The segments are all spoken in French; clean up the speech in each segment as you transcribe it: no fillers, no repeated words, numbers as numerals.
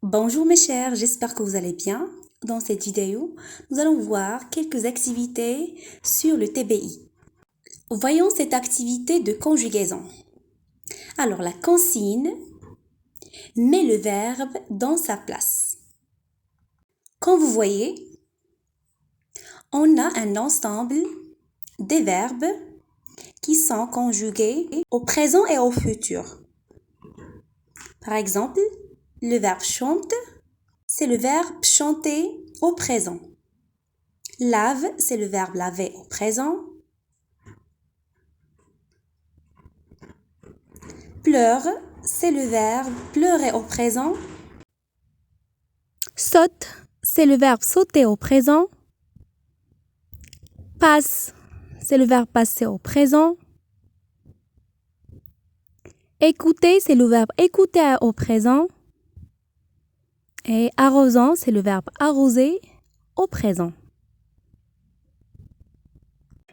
Bonjour mes chers, j'espère que vous allez bien. Dans cette vidéo, nous allons voir quelques activités sur le TBI. Voyons cette activité de conjugaison. Alors la consigne met le verbe dans sa place. Comme vous voyez, on a un ensemble des verbes qui sont conjugués au présent et au futur. Par exemple, le verbe chante, c'est le verbe chanter au présent. Lave, c'est le verbe laver au présent. Pleure, c'est le verbe pleurer au présent. Saute, c'est le verbe sauter au présent. Passe, c'est le verbe passer au présent. Écouter, c'est le verbe écouter au présent. Et arrosant, c'est le verbe arroser au présent.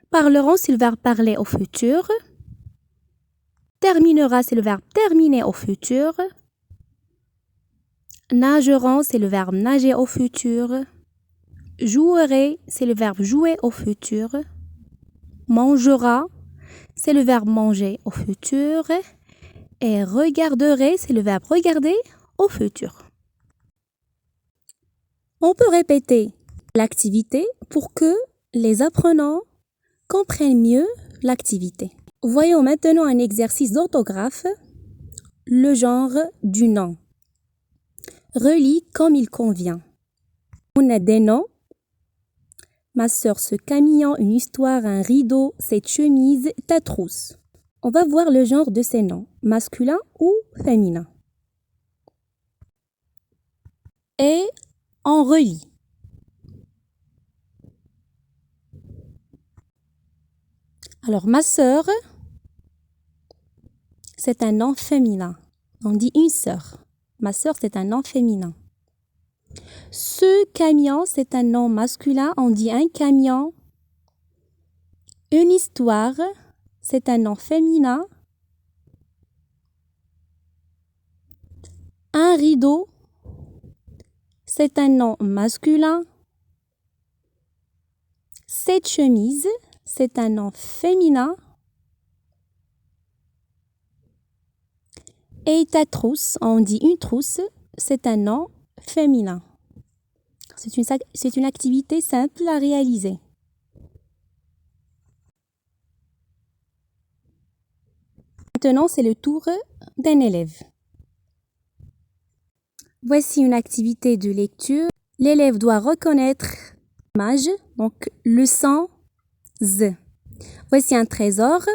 Parleront, c'est le verbe parler au futur. Terminera, c'est le verbe terminer au futur. Nageront, c'est le verbe nager au futur. Jouerait, c'est le verbe jouer au futur. Mangera, c'est le verbe manger au futur. Et regarderait, c'est le verbe regarder au futur. On peut répéter l'activité pour que les apprenants comprennent mieux l'activité. Voyons maintenant un exercice d'orthographe. Le genre du nom. Relis comme il convient. On a des noms. Ma sœur, ce camion, une histoire, un rideau, cette chemise, ta trousse. On va voir le genre de ces noms, masculin ou féminin. Et on relit. Alors, ma sœur, c'est un nom féminin. On dit une sœur. Ma sœur, c'est un nom féminin. Ce camion, c'est un nom masculin. On dit un camion. Une histoire, c'est un nom féminin. Un rideau, c'est un nom masculin. Cette chemise, c'est un nom féminin. Et ta trousse, on dit une trousse, c'est un nom féminin. C'est une activité simple à réaliser. Maintenant, c'est le tour d'un élève. Voici une activité de lecture. L'élève doit reconnaître l'image, donc le son Z. Voici un trésor.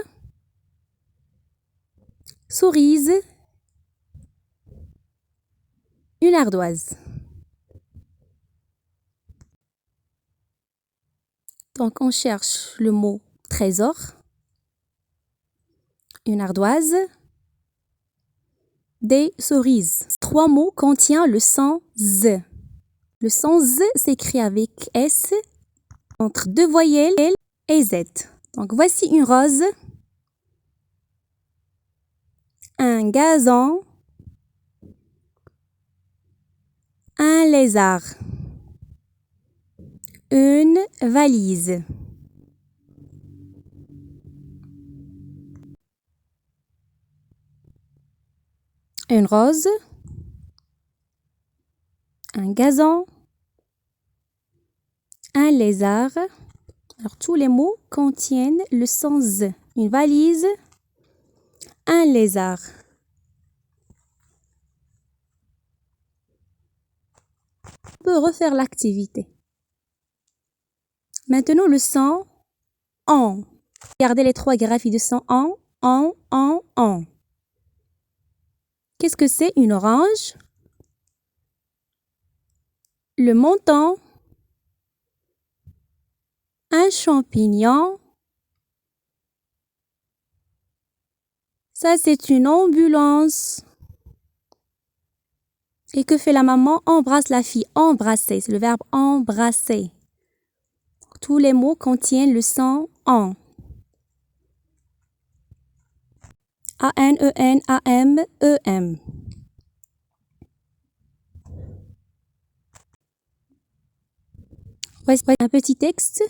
Cerise. Une ardoise. Donc, on cherche le mot trésor. Une ardoise. Des cerises. Trois mots contiennent le son Z. Le son Z s'écrit avec S entre deux voyelles et Z. Donc, voici une rose. Un gazon. Un lézard. Une valise. Une rose. Un gazon. Un lézard. Alors, tous les mots contiennent le son Z. Une valise. Un lézard. On peut refaire l'activité. Maintenant, le son en. Regardez les trois graphies de son en. Qu'est-ce que c'est? Une orange. Le montant. Un champignon. Ça, c'est une ambulance. Et que fait la maman? Embrasse la fille. Embrasser, c'est le verbe embrasser. Tous les mots contiennent le son en. A-N-E-N-A-M-E-M. Voici un petit texte.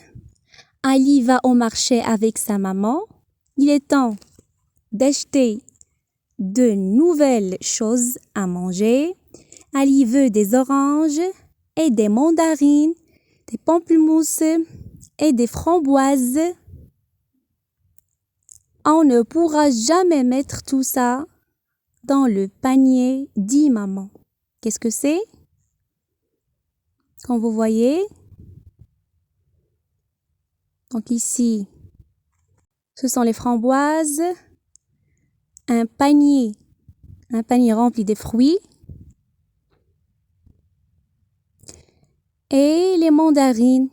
Ali va au marché avec sa maman. Il est temps d'acheter de nouvelles choses à manger. Ali veut des oranges et des mandarines, des pamplemousses et des framboises. On ne pourra jamais mettre tout ça dans le panier, dit maman. Qu'est-ce que c'est? Quand vous voyez, donc ici, ce sont les framboises, un panier rempli de fruits et les mandarines.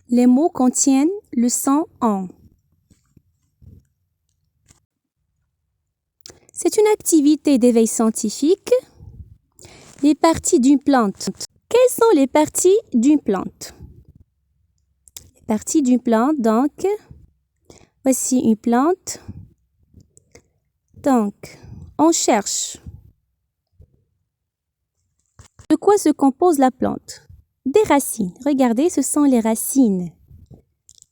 Les mots contiennent le son en. C'est une activité d'éveil scientifique. Les parties d'une plante. Quelles sont les parties d'une plante? Les parties d'une plante, donc, voici une plante. Donc, on cherche. De quoi se compose la plante? Des racines. Regardez, ce sont les racines.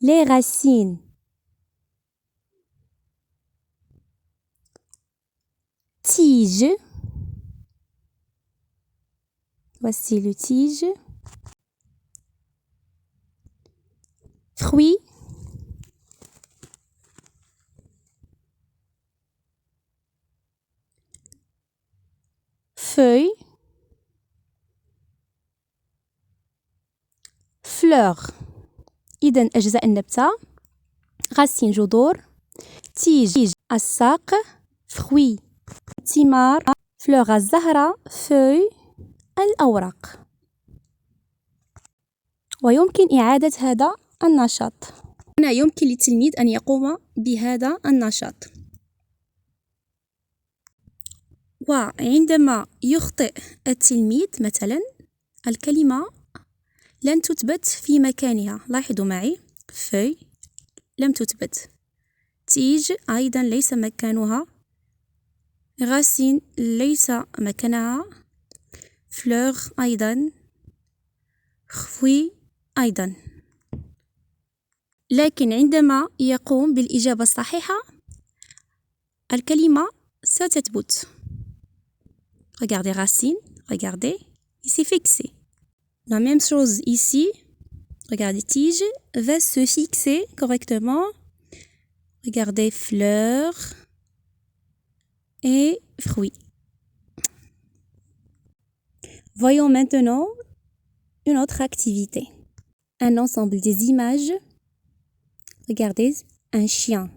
Les racines. Tige. Voici le tige. Fruits. Feuilles. Fleurs. إذن أجزاء النبتة racines جذور تيج الساق fruits ثمار fleurs الزهرة feuilles الأوراق. ويمكن إعادة هذا النشاط. هنا يمكن للتلميذ أن يقوم بهذا النشاط. وعندما يخطئ التلميذ مثلا الكلمة لن تثبت في مكانها. لاحظوا معي فeuille لم تثبت. تيج أيضا ليس مكانها. racine ليس مكانها. fleur أيضا. fruit أيضا. لكن عندما يقوم بالإجابة الصحيحة الكلمة ستثبت. Regardez racine, regardez, il s'est fixé. La même chose ici, regardez tige, va se fixer correctement. Regardez fleurs et fruits. Voyons maintenant une autre activité. Un ensemble des images. Regardez, un chien.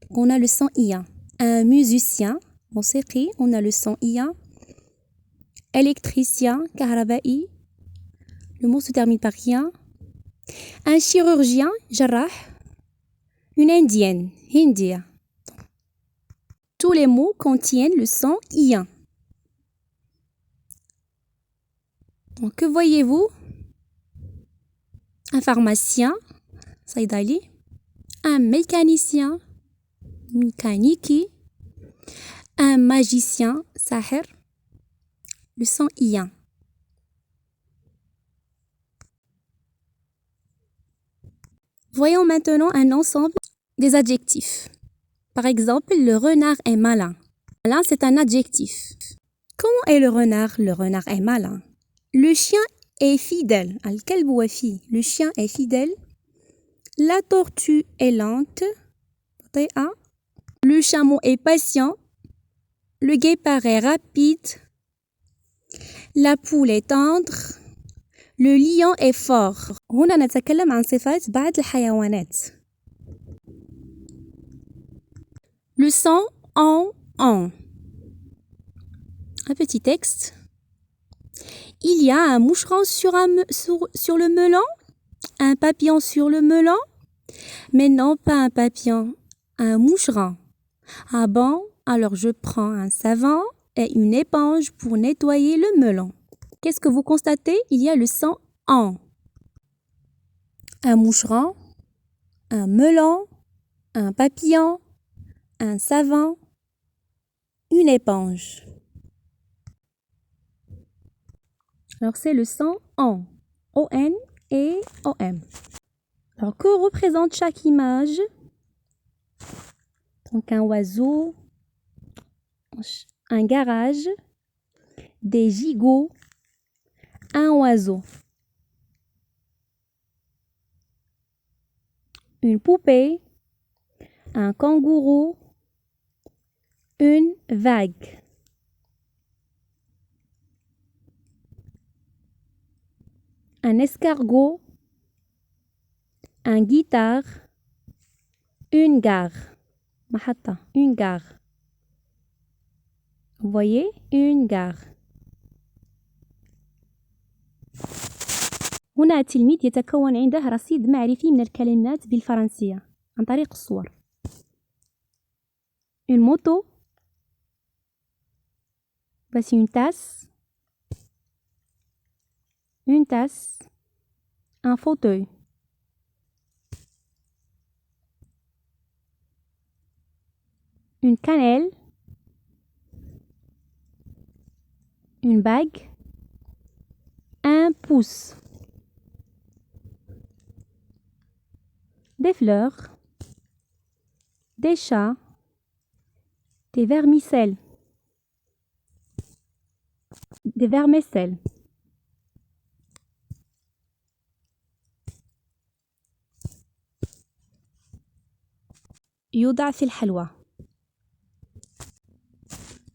On a le son IA. Un musicien, موسيقي, on a le son IA. Électricien, كهربائي. Le mot se termine par rien. Un chirurgien, jarrah. Une indienne, hindia. Tous les mots contiennent le son IA. Donc, que voyez-vous? Un pharmacien, saïdali. Un mécanicien, mécaniki. Un magicien, sahir. Le son IA. Voyons maintenant un ensemble des adjectifs. Par exemple, le renard est malin. Malin, c'est un adjectif. Comment est le renard? Le renard est malin. Le chien est fidèle. Al-kalb wafi. Le chien est fidèle. La tortue est lente. Le chameau est patient. Le guépard est rapide. La poule est tendre. Le lion est fort. هنا نتكلم عن صفات بعض الحيوانات. Le son en. Un petit texte. Il y a un moucheron sur le melon, un papillon sur le melon, mais non pas un papillon, un moucheron. Ah bon, alors je prends un savon et une éponge pour nettoyer le melon. Qu'est-ce que vous constatez? Il y a le son en. Un moucheron, un melon, un papillon, un savon, une éponge. Alors, c'est le son on. O-N et O-M. Alors, que représente chaque image? Donc, un oiseau, un garage, des gigots, un oiseau, une poupée, un kangourou, une vague. Un escargot, un guitare, une gare. Mahata, une gare. Vous voyez, une gare. هنا التلميذ يتكون عنده رصيد معرفي من الكلمات بالفرنسية عن طريق الصور. Une moto. Voici une tasse. Une tasse. Un fauteuil. Une cannelle. Une bague. Un pouce. Des fleurs. Des chats. Des vermicelles. Des vermicelles. يوضع في الحلوى.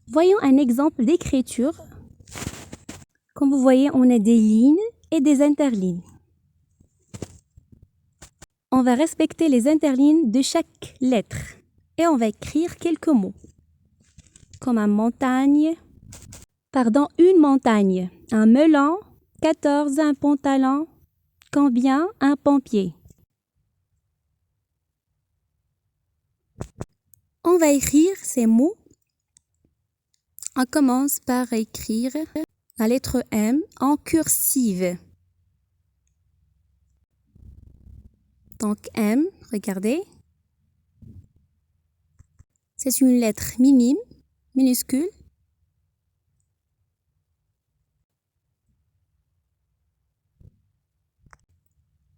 Voyons un exemple d'écriture. Comme vous voyez, on a des lignes et des interlignes. On va respecter les interlignes de chaque lettre et on va écrire quelques mots. Comme une montagne, un melon, 14, un pantalon, combien, un pompier. On va écrire ces mots. On commence par écrire la lettre M en cursive. Donc M, regardez. C'est une lettre minuscule.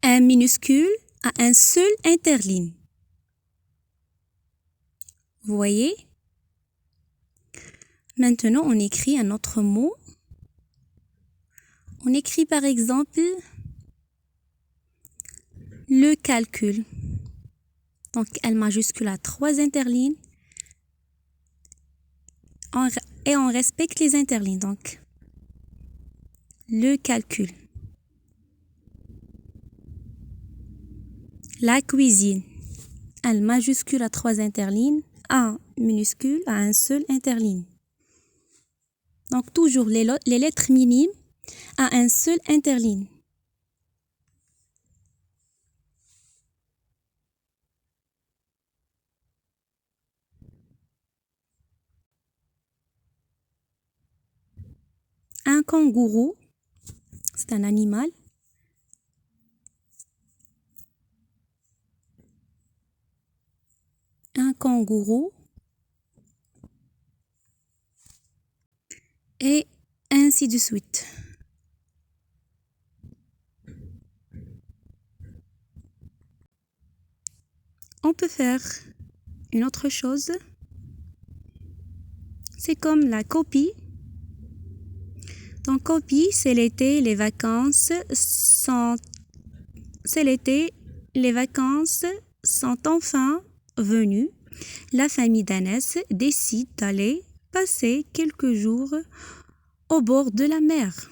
Un minuscule a un seul interligne. Vous voyez? Maintenant, on écrit un autre mot. On écrit par exemple le calcul. Donc, L majuscule a 3 interlignes. Et on respecte les interlignes. Donc, le calcul. La cuisine. L majuscule a 3 interlignes. A minuscule a un seul interligne. Donc, toujours les lettres minimes a un seul interligne. Un kangourou, c'est un animal. Un kangourou. Et ainsi de suite. On peut faire une autre chose. C'est comme la copie. Donc, copie, c'est l'été, les vacances sont... C'est l'été, les vacances sont enfin venues. La famille d'Agnès décide d'aller passer quelques jours au bord de la mer.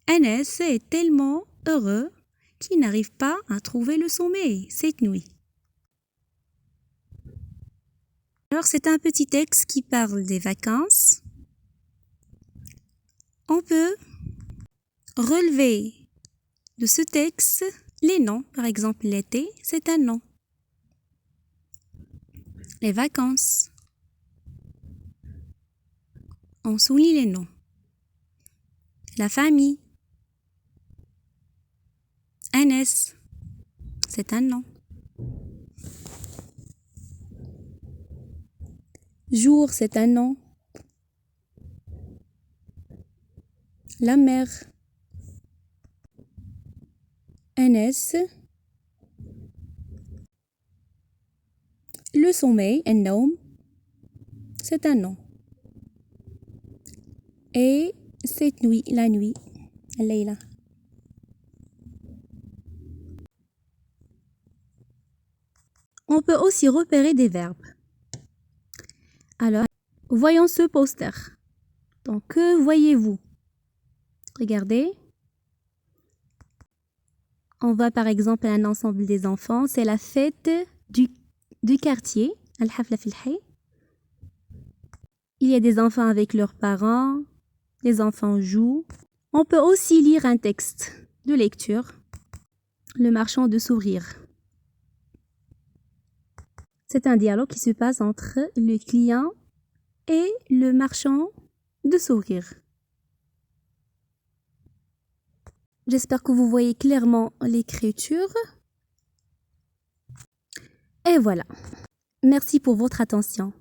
Agnès est tellement heureux qu'il n'arrive pas à trouver le sommeil cette nuit. Alors, c'est un petit texte qui parle des vacances. On peut relever de ce texte les noms. Par exemple, l'été, c'est un nom. Les vacances. On souligne les noms. La famille. Agnès, c'est un nom. Jour, c'est un nom. la mer. Anas, le sommeil, النوم, c'est un nom. Et cette nuit, la nuit, الليلة. On peut aussi repérer des verbes. Alors, voyons ce poster. Donc, que voyez-vous? Regardez. On voit par exemple un ensemble des enfants. C'est la fête du quartier. الحفلة في الحي. Il y a des enfants avec leurs parents. Les enfants jouent. On peut aussi lire un texte de lecture. Le marchand de sourire. C'est un dialogue qui se passe entre le client et le marchand de sourire. J'espère que vous voyez clairement l'écriture. Et voilà. Merci pour votre attention.